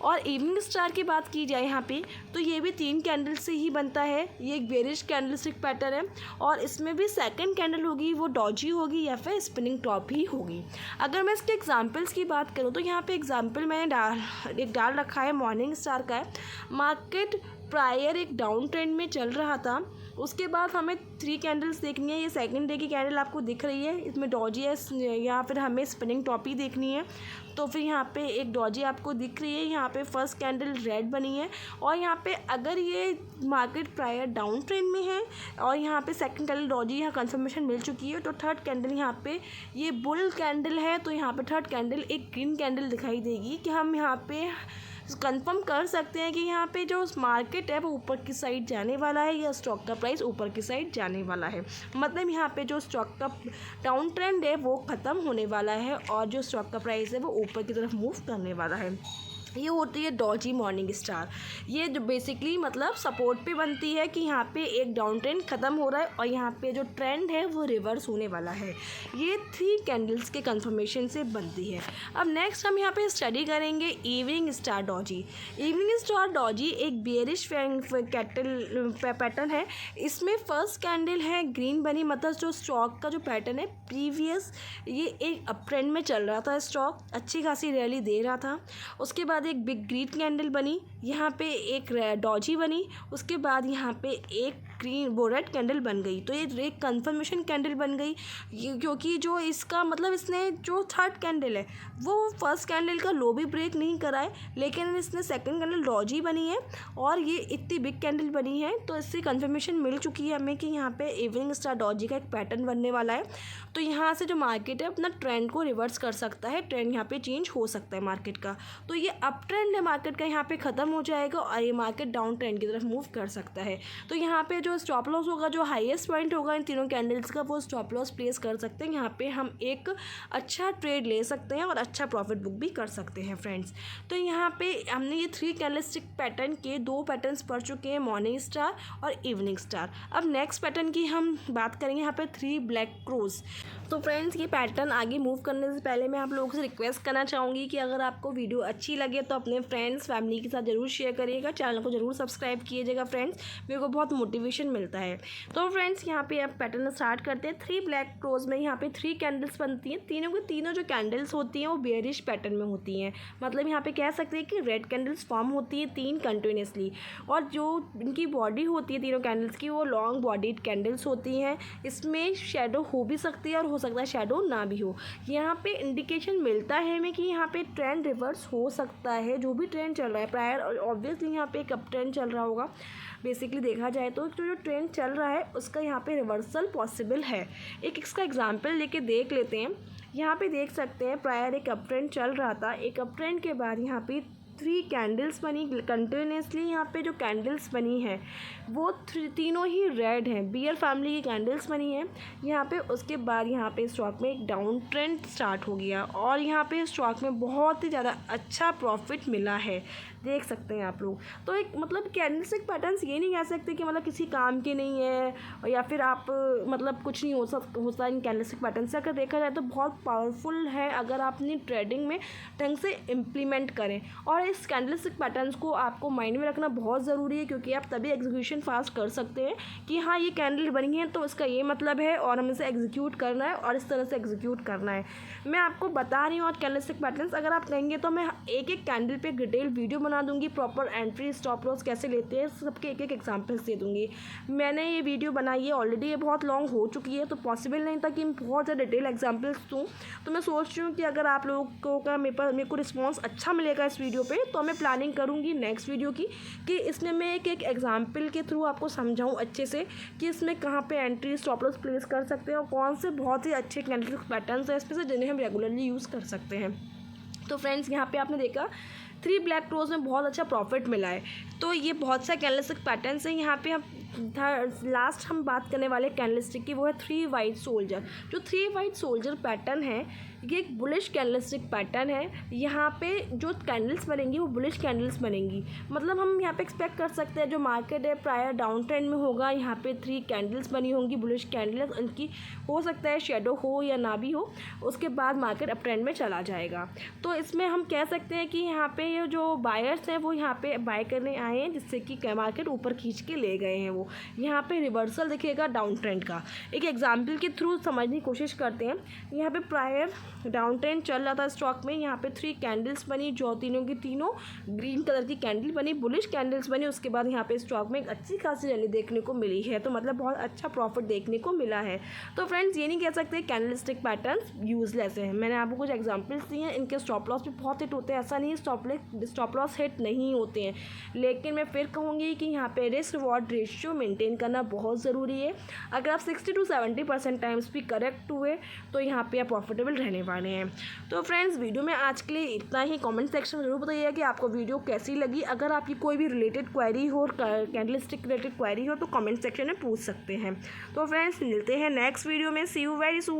और इवनिंग स्टार की बात की जाए यहाँ पे तो ये भी 3 कैंडल से ही बनता है। ये एक बेरिश कैंडलस्टिक पैटर्न है और इसमें भी सेकंड कैंडल होगी वो डोजी होगी या फिर स्पिनिंग टॉप ही होगी। अगर मैं इसके एग्जांपल्स की बात करूँ तो यहाँ पे एग्जांपल मैंने डाल रखा है, मॉर्निंग स्टार का है। मार्केट प्रायर एक डाउन ट्रेंड में चल रहा था, उसके बाद हमें 3 कैंडल्स देखनी है। ये सेकंड डे की कैंडल आपको दिख रही है, इसमें डॉजी है या फिर हमें स्पिनिंग टॉप ही देखनी है। तो फिर यहाँ पे एक डॉजी आपको दिख रही है, यहाँ पे फर्स्ट कैंडल रेड बनी है। और यहाँ पे अगर ये मार्केट प्रायर डाउन ट्रेंड में है और यहाँ पे सेकंड कैंडल डॉजी यहाँ कंफर्मेशन मिल चुकी है, तो थर्ड कैंडल यहाँ पे ये बुल कैंडल है, तो यहाँ पे थर्ड कैंडल एक ग्रीन कैंडल दिखाई देगी कि हम यहाँ पे कंफर्म कर सकते हैं कि यहाँ पे जो मार्केट है वो ऊपर की साइड जाने वाला है या स्टॉक का प्राइस ऊपर की साइड जाने वाला है। मतलब यहाँ पे जो स्टॉक का डाउन ट्रेंड है वो ख़त्म होने वाला है और जो स्टॉक का प्राइस है वो ऊपर की तरफ मूव करने वाला है। ये होती है डॉजी मॉर्निंग स्टार। ये जो बेसिकली मतलब सपोर्ट पे बनती है कि यहाँ पे एक डाउन ट्रेंड ख़त्म हो रहा है और यहाँ पे जो ट्रेंड है वो रिवर्स होने वाला है। ये 3 कैंडल्स के कंफर्मेशन से बनती है। अब नेक्स्ट हम यहाँ पे स्टडी करेंगे evening star Doge. Evening star Doge एक बेयरिश कैंडल पैटर्न है। इसमें फर्स्ट कैंडल है ग्रीन बनी, मतलब जो स्टॉक का जो पैटर्न है प्रीवियस ये एक अप ट्रेंड में चल रहा था, स्टॉक अच्छी खासी रैली दे रहा था। उसके बाद बाद एक बिग ग्रीन कैंडल बनी, यहाँ पे एक डॉजी बनी, उसके बाद यहाँ पे एक ग्रीन रेड कैंडल बन गई। तो ये एक कंफर्मेशन कैंडल बन गई, क्योंकि जो इसका मतलब इसने जो थर्ड कैंडल है वो फर्स्ट कैंडल का लो भी ब्रेक नहीं करा है, लेकिन इसने सेकंड कैंडल डॉजी बनी है और ये इतनी बिग कैंडल बनी है। तो इससे कंफर्मेशन मिल चुकी है हमें कि यहाँ पे इवनिंग स्टार डॉजी का एक पैटर्न बनने वाला है। तो यहाँ से जो मार्केट है अपना ट्रेंड को रिवर्स कर सकता है, ट्रेंड यहाँ पे चेंज हो सकता है मार्केट का। तो ये अप ट्रेंड है मार्केट का, यहाँ पे ख़त्म हो जाएगा और ये मार्केट डाउन ट्रेंड की तरफ मूव कर सकता है। तो यहाँ पे जो स्टॉप लॉस होगा, जो हाईएस्ट पॉइंट होगा इन तीनों कैंडल्स का, वो स्टॉप लॉस प्लेस कर सकते हैं। यहाँ पे हम एक अच्छा ट्रेड ले सकते हैं और अच्छा प्रॉफिट बुक भी कर सकते हैं फ्रेंड्स। तो यहाँ पे हमने ये 3 कैंडलस्टिक पैटर्न के 2 पैटर्न्स पढ़ चुके हैं, मॉर्निंग स्टार और इवनिंग स्टार। अब नेक्स्ट पैटर्न की हम बात करेंगे, यहाँ पे 3 ब्लैक क्रोज। तो फ्रेंड्स ये पैटर्न आगे मूव करने से पहले मैं आप लोगों से रिक्वेस्ट करना चाहूँगी कि अगर आपको वीडियो अच्छी लगे तो अपने फ्रेंड्स फैमिली के साथ ज़रूर शेयर करिएगा, चैनल को ज़रूर सब्सक्राइब कीजिएगा फ्रेंड्स, मेरे को बहुत मोटिवेशन मिलता है। तो फ्रेंड्स यहाँ पे आप पैटर्न स्टार्ट करते हैं। 3 ब्लैक क्रोज में यहाँ पे 3 कैंडल्स बनती हैं, तीनों की तीनों जो कैंडल्स होती हैं वो बेयरिश पैटर्न में होती हैं। मतलब यहाँ पे कह सकते हैं कि रेड कैंडल्स फॉर्म होती है 3 कंटिन्यूसली, और जो इनकी बॉडी होती है तीनों कैंडल्स की वो लॉन्ग बॉडीड कैंडल्स होती हैं। इसमें शेडो हो भी सकती है और हो सकता है शेडो ना भी हो। यहाँ पे इंडिकेशन मिलता है हमें कि यहाँ पे ट्रेंड रिवर्स हो सकता है, जो भी ट्रेंड चल रहा है प्रायर ऑब्वियसली यहाँ पे एक अप ट्रेंड चल रहा होगा। बेसिकली देखा जाए तो जो ट्रेंड चल रहा है उसका यहाँ पे रिवर्सल पॉसिबल है। एक इसका एग्जांपल लेके देख लेते हैं। यहाँ पे देख सकते हैं प्रायर एक अप ट्रेंड चल रहा था, एक अप ट्रेंड के बाद यहाँ पे 3 कैंडल्स बनी कंटिन्यूसली। यहाँ पे जो कैंडल्स बनी है वो तीनों ही रेड हैं, बियर फैमिली की कैंडल्स बनी हैं यहाँ पे। उसके बाद यहाँ पे स्टॉक में एक डाउन ट्रेंड स्टार्ट हो गया और यहाँ पे स्टॉक में बहुत ही ज़्यादा अच्छा प्रॉफिट मिला है, देख सकते हैं आप लोग। तो एक मतलब कैंडलस्टिक पैटर्न्स ये नहीं कह सकते कि मतलब किसी काम के नहीं है या फिर आप मतलब कुछ नहीं होता इन कैंडलस्टिक पैटर्न से। अगर देखा जाए तो बहुत पावरफुल है अगर आप अपनी ट्रेडिंग में ढंग से इम्प्लीमेंट करें। और इस कैंडलस्टिक पैटर्न्स को आपको माइंड में रखना बहुत ज़रूरी है, क्योंकि आप तभी एग्जीक्यूशन फास्ट कर सकते हैं कि हाँ ये कैंडल बनी है तो इसका ये मतलब है और हमें इसे एग्जीक्यूट करना है और इस तरह से एग्जीक्यूट करना है। मैं आपको बता रही हूँ और कैंडलस्टिक पैटर्न्स अगर आप कहेंगे तो मैं एक एक कैंडल पे डिटेल वीडियो बना दूँगी, प्रॉपर एंट्री स्टॉप लॉस कैसे लेते हैं सबके एक एक एग्जांपल्स दे दूँगी। मैंने ये वीडियो बनाई है ऑलरेडी, ये बहुत लॉन्ग हो चुकी है तो पॉसिबल नहीं था कि मैं बहुत ज़्यादा डिटेल एग्जांपल्स दूँ। तो मैं सोच रही हूँ कि अगर आप लोगों का मेरे को रिस्पॉन्स अच्छा मिलेगा इस वीडियो पर, तो मैं प्लानिंग करूँगी नेक्स्ट वीडियो की कि इसमें मैं एक एक एग्जाम्पल के थ्रू आपको समझाऊँ अच्छे से कि इसमें कहाँ पे एंट्री स्टॉप लॉस प्लेस कर सकते हैं और कौन से बहुत ही अच्छे कैंडलस्टिक पैटर्न्स हैं इसमें से जिन्हें हम रेगुलरली यूज़ कर सकते हैं। तो फ्रेंड्स यहाँ पे आपने देखा 3 ब्लैक क्रोज में बहुत अच्छा प्रॉफिट मिला है। तो ये बहुत सा कैंडलस्टिक पैटर्न्स हैं। यहाँ पे हम लास्ट हम बात करने वाले कैंडलस्टिक की वो है 3 वाइट सोल्जर। जो 3 वाइट सोल्जर पैटर्न है ये एक बुलिश कैंडलस्टिक पैटर्न है। यहाँ पे जो कैंडल्स बनेंगी वो बुलिश कैंडल्स बनेंगी। मतलब हम यहाँ पे एक्सपेक्ट कर सकते हैं जो मार्केट है प्रायर डाउन ट्रेंड में होगा, यहाँ पे 3 कैंडल्स बनी होंगी बुलिश कैंडल्स, उनकी हो सकता है शेडो हो या ना भी हो, उसके बाद मार्केट अप ट्रेंड में चला जाएगा। तो इसमें हम कह सकते हैं कि यहाँ पे ये जो बायर्स हैं वो यहाँ पे बाय करने आए हैं, जिससे कि मार्केट ऊपर खींच के ले गए हैं। वो यहाँ पे रिवर्सल दिखेगा डाउन ट्रेंड का। एक एग्जाम्पल के थ्रू समझने की कोशिश करते हैं। यहाँ पे प्रायर डाउन ट्रेंड चल रहा था स्टॉक में, यहाँ पे 3 कैंडल्स बनी जो तीनों की तीनों ग्रीन कलर की कैंडल बनी, बुलिश कैंडल्स बनी। उसके बाद यहाँ पे स्टॉक में एक अच्छी खासी रैली देखने को मिली है, तो मतलब बहुत अच्छा प्रॉफिट देखने को मिला है। तो फ्रेंड्स ये नहीं कह सकते कैंडलस्टिक पैटर्न्स यूजलेस हैं। मैंने आपको कुछ एग्जांपल्स दिए हैं, इनके स्टॉप लॉस भी बहुत हिट होते हैं, ऐसा नहीं स्टॉप लॉस हिट नहीं होते हैं। लेकिन मैं फिर कहूँगी कि यहाँ पे रिस्क रिवॉर्ड रेशियो मेंटेन करना बहुत ज़रूरी है। अगर आप 60 to 70% टाइम्स भी करेक्ट हुए तो यहाँ पे आप प्रॉफिटेबल रहने वाले हैं। तो फ्रेंड्स वीडियो में आज के लिए इतना ही। कमेंट सेक्शन में ज़रूर बताइएगा कि आपको वीडियो कैसी लगी। अगर आपकी कोई भी रिलेटेड क्वेरी हो, कैंडलस्टिक रिलेटेड क्वेरी हो तो कमेंट सेक्शन में पूछ सकते हैं। तो फ्रेंड्स मिलते हैं नेक्स्ट वीडियो में। सी यू वेरी सून।